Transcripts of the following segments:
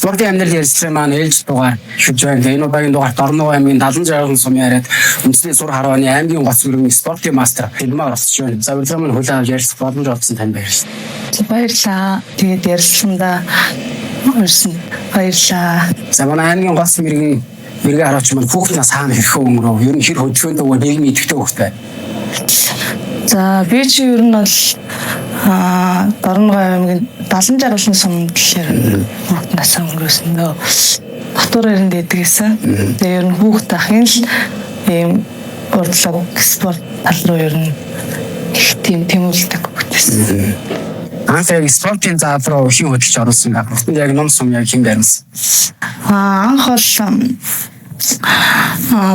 спортын амьдрал ярьсан маань ээлж дугаар шүж байна. Энэ удаагийн дугаар Дорнов аймгийн 76 сум яриад үндэсний сур харваны аймгийн гоц мөргийн спортын мастер Хэлмаа оролцож байна. За урилга маань хүлээн авч ярих боломж олгосон танд баярлалаа. Баярлалаа. Тэгээд ярилцсандаа баярлалаа. За манай аймгийн гоц мөргийн хараач маань хүүхднээс хаана хэрхэн өнгөрөө? Ер нь хэр хөдөлгөөнд өгөө нийгмийн идэвхтэй хүүхдтэй. За би чи ер нь бол Дорнов аймгийн 70-60 сум гэхээр хүүхднээс өнгөрөөсөн дөө. Батуур яринд дэдгэсэн. Тэгээ ер нь хүүхд ахын л ийм урдлаг спорт тал руу ер нь их тэмүүлдэг хүүхдээс. Анхаа спортын зал руу хин хөдөлж оруулсан гэх юм. Яг ном сум яг хин дээрнс. Анх бол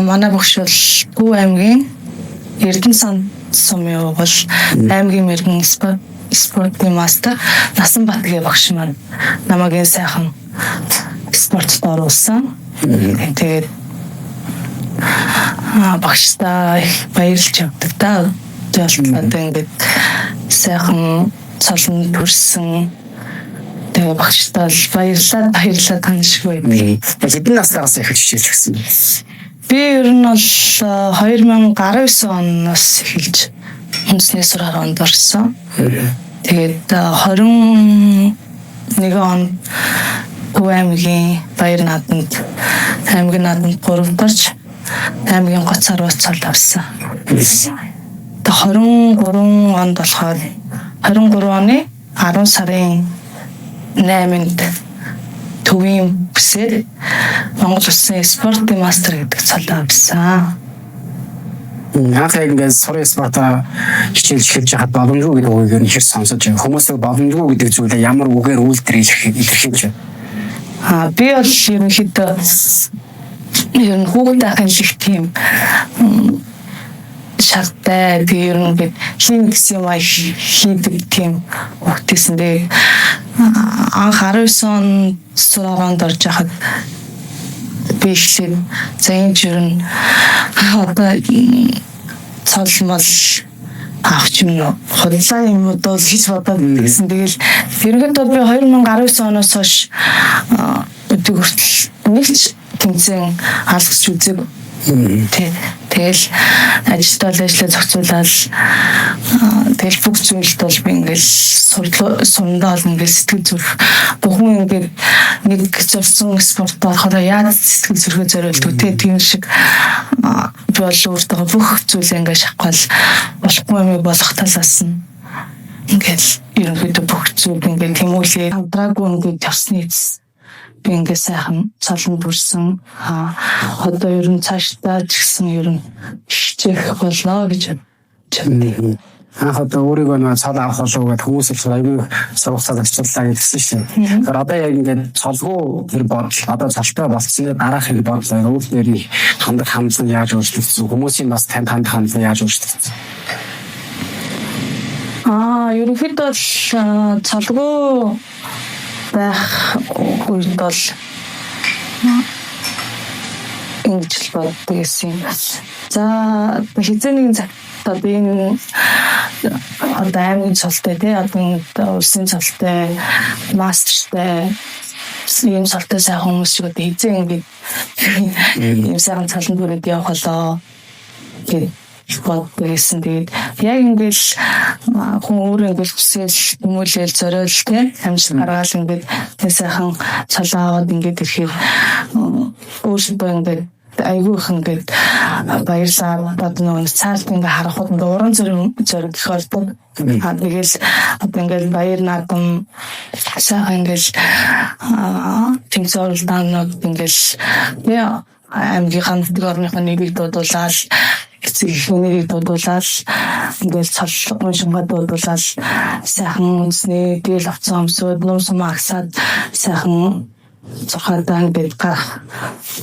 манай багш бол Гүү аймгийн Эрдэнэ сан сумын бол аймгийн мэрэгэн спортын мастер Насанбат гээ багш маань намайг энэ сайхан спортод оруулсан. Тэгээд багштай их баярлж явдаг да. Тэгээд ингээд сайхан цалин төрсөн. Тэгээ багштай баярлалаа таньшгүй байв. Хэдэн настайгаас эхэлж хичээж гисэн? Би ер нь бол 2019 оноос эхэлж үндэсний сур харванд орсон. Тэгээд 21 он Гүү аймгийн Баяр наадамд аймгийн наадамд 3 дарж аймгийн гоц харваач цалд авсан. Тэгээд 23 онд болохоор 23 оны 10 сарын 8-нд төвийн бүсээр Монгол Улсын спортын мастер гэдэг цалд авсан. Анхаа ингээд сурын спортоо хичээлж эхэлж хаад боломжгүй гэдэг үгийг нь хэр сонсож байна. Хүмүүсээ боломжгүй гэдэг зүйлээ ямар үгээр үйлдвэрлэж илэрхийлж байна. Би бол ерөнхийдөө ер нь хүүхдээ ахын шиг тийм шаттай тэр ингээд хин гэсэн юм хийдэг тийм хүүхдээсэн. Тэгээ анх 19 он сургуульд орж байхад би ихлээр за энэ ч ер нь одоо цолмол авч юм худлаа юм уу гэж бодоод гэсэн. Тэгэл ерөнхийдөө би 2019 оноос хойш өдөг хүртэл нэг ч тэмцээн алгасч үзег. Тэгэл ажиллаа зохицуулаад тэгэл бүх зүйлд бол би ингээл сундаа бол ингээл сэтгэл зүрх бүхэн ингээд нэг зорьсон спорт болохоор яаж сэтгэл зүрхээ зориулдаг тийм шиг би бол өөртөө бүх зүйлээ ингээд шахвал болохгүй юм болох талаас нь ингээл ерөнхийдөө бүх зүйл ингээд тэмүүлээ хамтраагүй ингээд явсны би ингээ сайхан цалин бүрсэн. Одоо ер нь цаашдаа ч гэсэн ер нь хичээх болоо гэж бодсон. Анх одоо өөрийгөө нэг цал авах болов гэдэг хүмүүс их аюу сургацаад ажиллаа гэсэн шин. Тэгэхээр одоо яг ингээд цолгүй тэр бодол одоо цалтай болцсон дараах их бодлоо өөрөөр хандах хандсан яаж өөрчлөгдсөн хүмүүсийн бас танд хандсан яаж өөрчлөгдсөн. Ерөнхийдөө цалгүй байх үед бол ингэж л боддог гэсэн юм. За хизээ нэгэн цагт одоо энэ одоо аймгийн цолтой тий одоо улсын цолтой мастертай ийм цолтой сайхан хүмүүс шиг одоо хизээ ингэж ийм сайхан цалин бүрээд явах болоо гэдэг гэсэн. Тэгээд яг ингээл хүн өөрөө ингээл хүсэл хүмүүлэл зориул те амжилт гаргаал ингээд тэг сайхан цалаа аваад ингээд ирэхээр өөрсдөө ингээд айгүй их ингээд баярлаа одоо нэг цаалт ингээд харахад уран зориг гэх ордог. Тэгэл одоо ингээд баяр наадам сайхан ингээд тэмцээн ингээд аймгийн ханддаг орныхоо нэгийг дуудуулаад эцэгнэрийг дуудуулаад ингээд цол уншингаа дуудуулаад сайхан үнснээ дээл авцсан өмсөд ном сум агсаад сайхан цохолтан ингээд гарах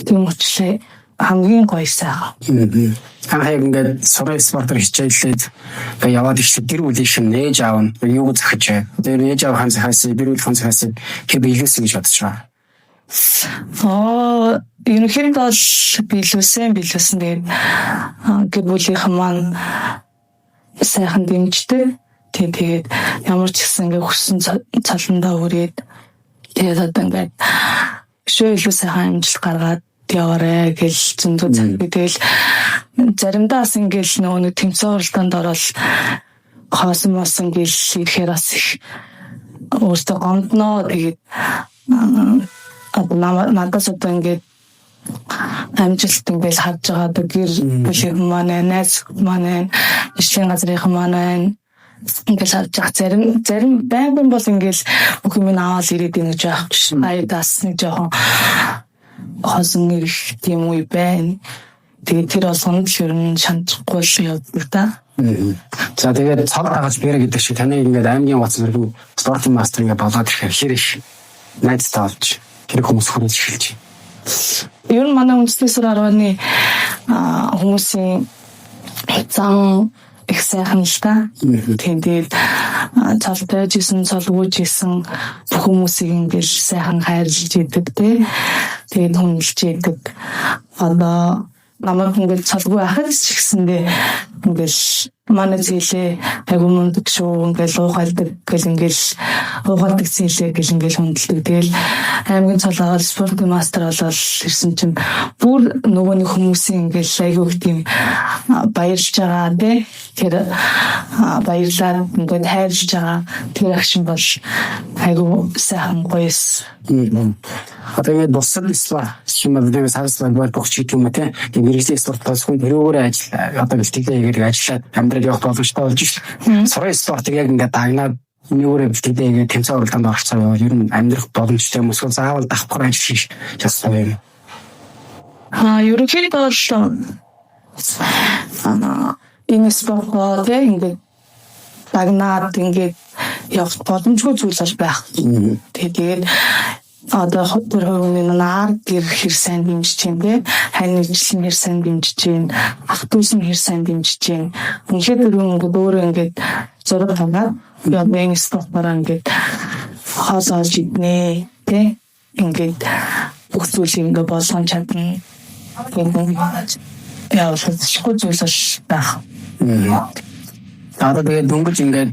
тийм учраас хамгийн гоё сайхан. Хаяг ингээд сурын спортоор хичээлээд яваад ирэхэд гэр бүлийн шин нээж аав нь юу зохиж байна. Тэр нээж аав ханцаас гэр бүлийн ханцаас хэд биелүүлсэн гэж бодож байгаа. Ерөнхийдөө бол биелүүлсэн. Тэгээд гэр бүлийнхэн маань сайхан дэмждэг. Тэгээд ямар ч гэсэн ингээ хүссэн цалиндаа хүрээд тэгээд одоо ингээд Шөө илүү сайхан амжилт гаргаад яваарэ гэж зөндөө цаг би тэгэл заримдаа бас ингээл нөгөө нэг тэмцээн уралдаанд ороод хоосон мосон гэл ирэхээр бас их өөртөө гомдноо. Тэгээд надаас одоо ингээд амжилт ингээл харж байгаа гэр бүлийн маань найз маань ишлийн газрын маань ингээл харж байгаа зарим байнгын бол ингээл бүх юм аваад ирээд ийн гэж яах гэж аядаас нэг жоохон хоосон ирэх тийм үе байна. Тэгээд тэр болгонд ер нь шанахгүй явдаг да. За тэгээд цог дагаж бэрэ гэдэг шиг таны ингээд аймгийн бац мөргөө спортын мастер ингээд болоод ирэхээр хэр их найзтай болж тэр хүмүүс хүрэж эхэлж байна. Ер нь манай үндэсний сур 10-ны хүмүүсийн зан их сайхан л та. Тэгээд цолтой жисэн цолгүй жисэн бүх хүмүүсийг ингээд сайхан хайрлаж идэг те. Тэгээд хүндэлж идэг. Одоо намайг ингээд цолгүй ахад ч гэсэндээ ингээд манай зээлээ айгу мундаг шүү ингээд уугалдаг гэл ингээд уугалдаг зээлээ гэл ингээд хүндэлдэг. Тэгэл аймгийн цолгоор спортын мастер болоод ирсэн чинь бүр нөгөөний хүмүүсийн ингээд айгу их тийм баярлж байгаа те. Тэр баярлаад ингээд хайрлж байгаа тэр агшин бол айгу сайхан гоёс. Одоо ингээд бусад спорт шимэлдээс харсан бол бохч юм те. Мэргэжлийн спортоос хүн өөрөөр ажил одоо бэлтгэлээ ажиллаад амьдрал явах боломжтой болж шүү. Сургууль спортыг яг ингээд дагнаад өөрөөр бэлтгэлээ ингээд тэмцээн уралдаанд оролцоо яваа. Ер нь амьдрах боломжтой юм эсвэл заавал давхар ажил хийж чадсан юм. Ерөнхийдөө бол энэ спорт те ингээд дагнаад ингээд явах боломжгүй зүйл бол байх. Тэгээд одоо тэр хувийн нар гэр хэр сайн дэмжиж юм бэ? Хань нэрлэн хэр сайн дэмжиж байна? Ах дүүс нь хэр сайн дэмжиж байна? Үнэхээр тэр өөрөө ингээд зураг хангаад яг спортоор ингээд хаосаж иднэ тэ ингээд бүх зүйлийг ингээд болгон чадна. Яа шгүй зүйлс байх. Одоо тэгээд дөнгөж ингээд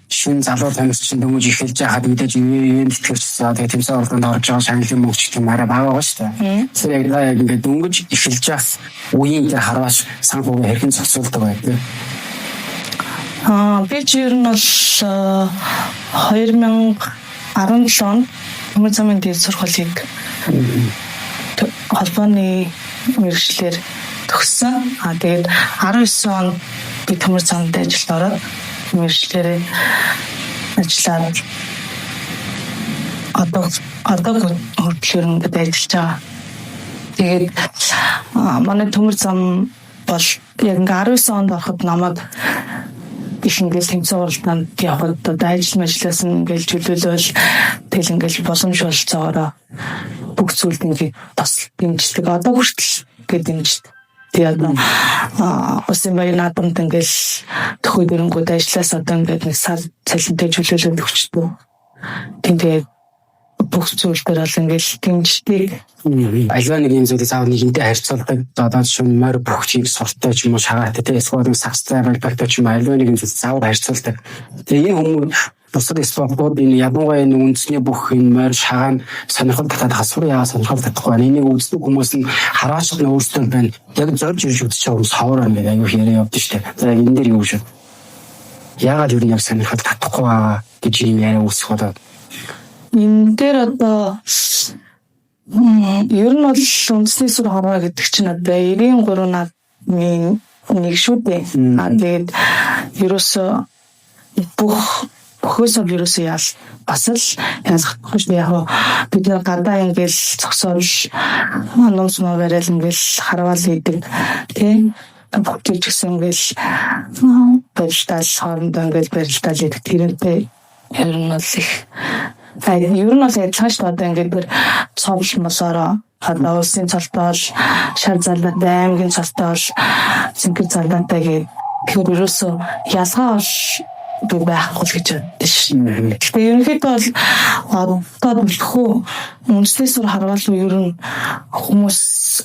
шин залуу тамирч чинь дөнгөж эхэлж байхад мэдээж юунд итгэвчсэн. Тэгээд тэмцээн уралдаанд орж байгаа шанглын мөнгөч юм арай бага байгаа шүү дээ. Тэр яг ингээд дөнгөж эхэлж байх үеийн дээр харваш санхүүгээ хэрхэн зохицуулдаг бай тээ. Би ер нь бол 2017 онд Төмөр замын дэд сургуулийг холбооны мэргэжлэр төгссөн. Тэгээд 19 онд би Төмөр замд ажилд ороод мэргэжлэрээ ажиллаад одоо хүртэл ингээд ажиллаж байгаа. Тэгээд манай Төмөр зам бол яг 19 онд ороход намайг их ингээд тэмцээн уралдаанд явхад одоо ажил мэлээс ингээд чөлөөлөл тэгэл ингээд боломж болцоогоо бүх зүйлд ингээд бас дэмждэг. Одоо хүртэл ингээд дэмждэг. Тэгээд усын баяр наадамд ингээд төхөө дэрэнгүүд ажиллаас одоо ингээд нэг сар цалинтай чөлөөлөл өгчдөг. Тэгээд бүх зүйлээр бол ингээд дэмждэг. Альва нэг юм зүйлийг заавал нэгэнтэй харьцуулдаг. Одоо шин морь бөхчийг суртай ч юм уу шагаатай те эсвэл савцтай байлбагтай ч юм альва нэг юм зүйл заавал харьцуулдаг. Тэгээ энэ хүмүүс бусад спортууд энэ ядуугай энэ үндэсний бүх энэ морь шагаан сонирхол татаад хасвар яа сонирхол татахгүй байна. Энийг үздэг хүмүүс нь хараач нь өөрсдөө байна. Яг зорж ирж үзэж байгаа хүмүүс ховор байна гэдэг аюу хэрэг явдсан шүү дээ. За энэ дээр юу шүү. Яагаад юу нэг сонирхол татахгүй байгаа гэж юм яриа үүсэх болоо. Энэ дээр одоо ер нь бол үндэсний сур хорвоо гэдэг чинь одоо 93 наадмын нэг шүү дээ. Тэгээд ерөөсөө бүхөөсөө ерөөсөө яал бас л ялгахгүй шүү дээ. Яг бид нар гадаа ингээл зогсоол номс барайл ингээл харавал хийдэг тийм бүгд ч гэсэн ингээл барилтал хоорондоо ингээл барилтал хийдэг тэрнтэй ер нь бол их ер нь бол ядлаа шүү дээ. Одоо ингээд бүр цовл мосороо одоо улсын цолтоо шар залаатай аймгийн цолтоо зинхэр залаатай гэдэг тэр ерөөсөө ялгаа бол байхгүй л гэж боддоо шүү. Гэхдээ ерөнхийдөө бол одоо бүхүү үндэсний сур харвал ер нь хүмүүс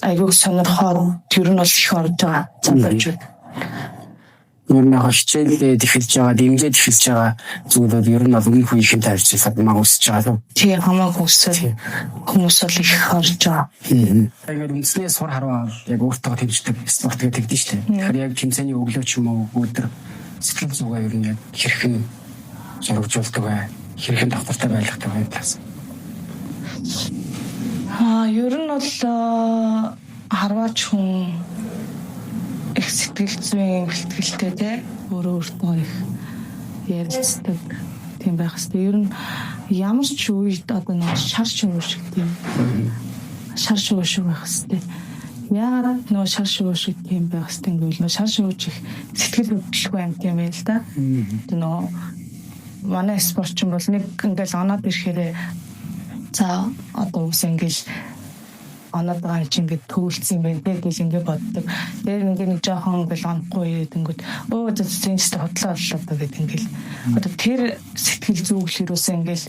аягүй сонирхоод ер нь бол их орж байгаа залуучууд. Ер нь хичээлдээ тэгэлж байгаа, дэмжиж эхэлж байгаа зүйлүүд ер нь бол өмнөх үеийн тавьчихсан маа үсэж байгаа. Тийм хамаагүй үсэл хүмүүс бол их харж байгаа. Тэгээд үндснээ сур харваа яг өөртөө тэмцдэг спорт гэдэг нь шүү дээ. Тэгэхээр яг тэмцээний өглөө ч юм уу өдөр сэтгэл зүгээ ер нь яг хэрхэн зоригжуулдаг бай, хэрхэн давтартай байлгадаг бай талаас. Ер нь бол харваач хүн их сэтгэл зүйн бэлтгэлтэй те өөрөө өөртөө их ярилцдаг тийм байх хэвээр. Ер нь ямар ч үед одоо нэг шар шувуу шиг тийм шар шувуу шиг байх хэвээр. Яагаад нөө шар шувуу шиг тийм байх хэвээр гэвэл нөө шар шувууч их сэтгэл хөдлөлгүй юм тийм байл та. Нөө манай спортчин бол нэг ингээл оноод ирэхээр за одоо үс ингээл оноод байгаа чинь ингээд төвлөсөн юм байна гэж ингээд боддог. Тэр ингээд нэг жоохон ингээл онохгүй тэгэнгүүт өө зэнчтэй хотлоо боллоо гэдэг ингээл одоо тэр сэтгэл зүглэрөөс ингээл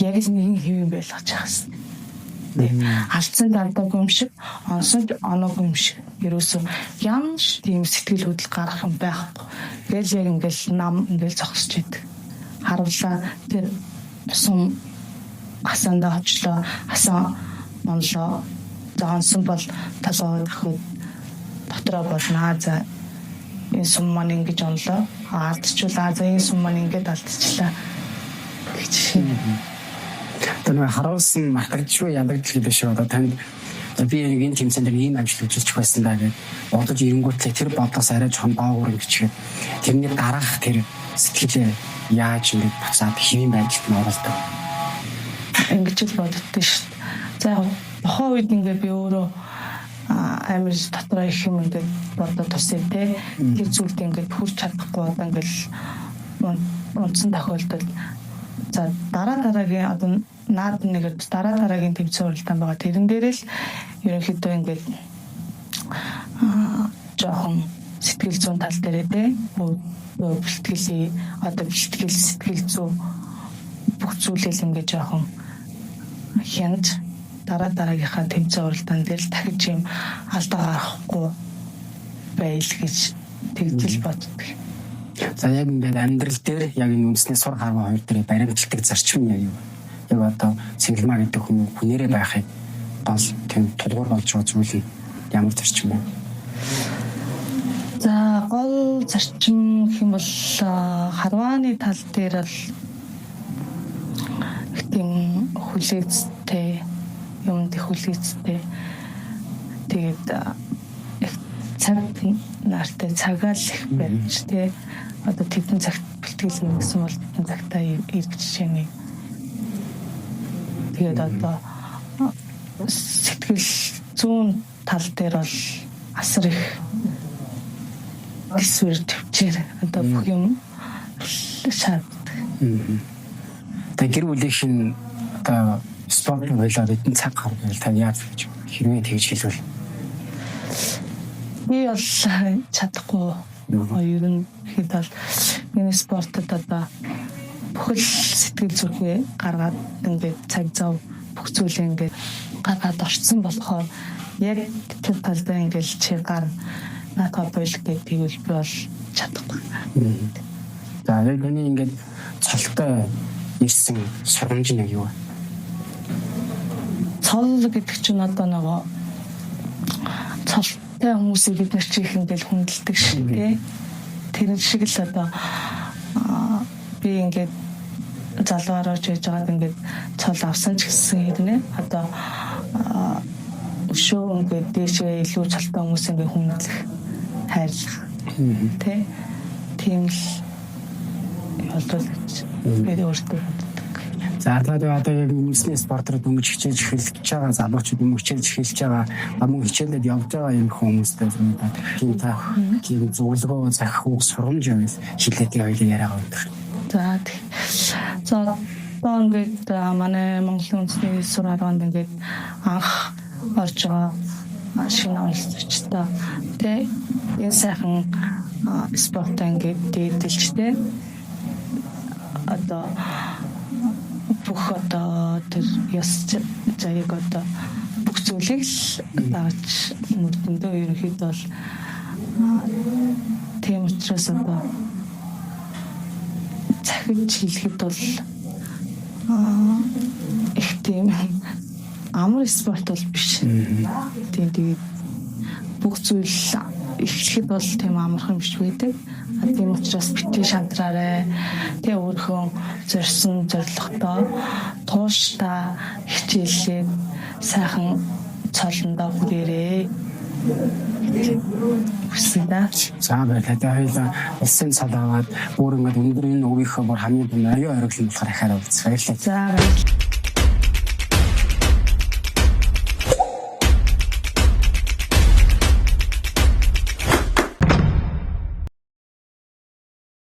яг л нэгэн хэвэн байлгаж байгаа юм. Алдсан дардаагүй юм шиг, онсон оноогүй юм шиг. Ерөөсөө ямар ч тийм сэтгэл хөдлөл гарах юм байхгүй. Тэгэл яг ингээл нам ингээл зогсож идэг. Харуулаа тэр сум асаандаа очлоо, асан монлоо. Заансан бол талаа дахид дотроо болно. За энэ сум маань ингэж онлоо. Алдчихвал за энэ сум маань ингэж алдчихлаа гэж. Тэр харуулсан математикгүй ядагдчих биш одоо танд би энэ тэмцээнд ийм ажил үзүүлчих байсан даа гэж бодож ирэнгүүтлээ тэр бодлоос арай жоохон доогуур ингэчихэд тэрний дараах тэр сэтгэлээ яаж ингэж буцаад хэвэн байдалд нь оруулдаг. Ингэж л боддоо шүү дээ. За тухайн үед ингээ би өөрөө амар дотроо их юм ингээ бодоод тусаа те тэр зүйлд ингээ хүрч чадахгүй одоо ингээл унтсан тохиолдолд за дараагийн одоо наад нэгэд дараагийн тэмцээн уралдаан байгаа. Тэрэн дээрээ л ерөнхийдөө ингээд жоохон сэтгэл зүйн тал дээрээ те бэлтгэлийн одоо бэлтгэл сэтгэл зүй бүх зүйлэл ингээд жоохон хянж дараагийнхаа тэмцээн уралдаан дээр л дахиж юм алдаа гарахгүй байл гэж тэгжил боддог. За яг ингээд амьдрал дээр яг энэ үндэсний сур харваа хоёр дээр баримтлагдаг зарчим яг юу? Яг одоо синглмаа гэдэг хүнээрээ байхыг гол тийм тулгуур болж байгаа зүйл ямар зарчим вэ? За гол зарчим гэх юм бол харвааны тал дээр л тийм хүлээцтэй юмд хүлээцтэй тэгээд цаг нартай цагаал их байж тээ одоо тэдэн цагт бэлтгэл нэгсэн бол тэдэн цагтаа ирж жишээний тэгээд одоо сэтгэл зүүн тал дээр бол асар их эсвэр төвчээр одоо бүх юм шаарддаг. Тэгээд гэр бүлийн одоо спорт байлаад эдэн цаг гаргал тань яаж гэж хэрвээ тэгж хэлвэл би бол чадахгүй. Ер нь хэд бол миний спортод одоо бүхэл сэтгэл зүрхээ гаргаад ингээд цаг зав бүх зүйлээ ингээд гаргаад орцсон болохоор яг тэр талдаа ингээд чи гар надад бойл гэдэг тэгвэл би бол чадахгүй. За яг энэ ингээд цолтой ирсэн сургамж нэг юу вэ? Цол гэдэг чинь одоо нөгөө цолтой хүмүүсийг бид нар чи их ингээд хүндэлдэг шиг тий. Тэр шиг л одоо би ингээд залуугаар орж иж байгаад ингээд цол авсан ч гэсэн хэрнээ одоо өшөө ингээд дээшээ илүү цолтой хүмүүс ингээд хүндлэх хайрлах тий. Тийм л болдог би өөртөө. За одоо яг үндэсний спортоор дөнгөж хичээж эхэлж байгаа залуучууд юм хичээж эхэлж байгаа мөн хичээлд явж байгаа юм хүмүүстэй тийм та тийм зөвлөгөө захих үг сургамж юм хилээд хоёул яриагаа өндөр. За ингээд манай Монголын үндэсний сур харваанд ингээд анх орж байгаа шинэ онцлогчтой тий энэ сайхан спортоо ингээд дээдэлжтэй одоо бүх одоо тэр яс заяг одоо бүх зүйлийг л дагаж мөрдөндөө ерөнхийдөө бол Тийм учраас одоо захиж хэлэхэд бол их тийм амар спорт бол биш. Тийм тэгээд бүх зүйл эхлэхэд бол тийм амархан биш байдаг. Тийм учраас битгий шантраарай. Тэгээ өөрхөн зорьсон зорилготой тууштай хичээлээ сайхан цолондоо хүрээрээ. Хүсэндээ. За баярлалаа. Хоёулаа улсын цал аваад өөр ингээд өндөр энэ өвийнхөө бүр хамгийн том аюу ориглон болохоор ахаараа үзсэн. Баярлалаа. За баярлалаа.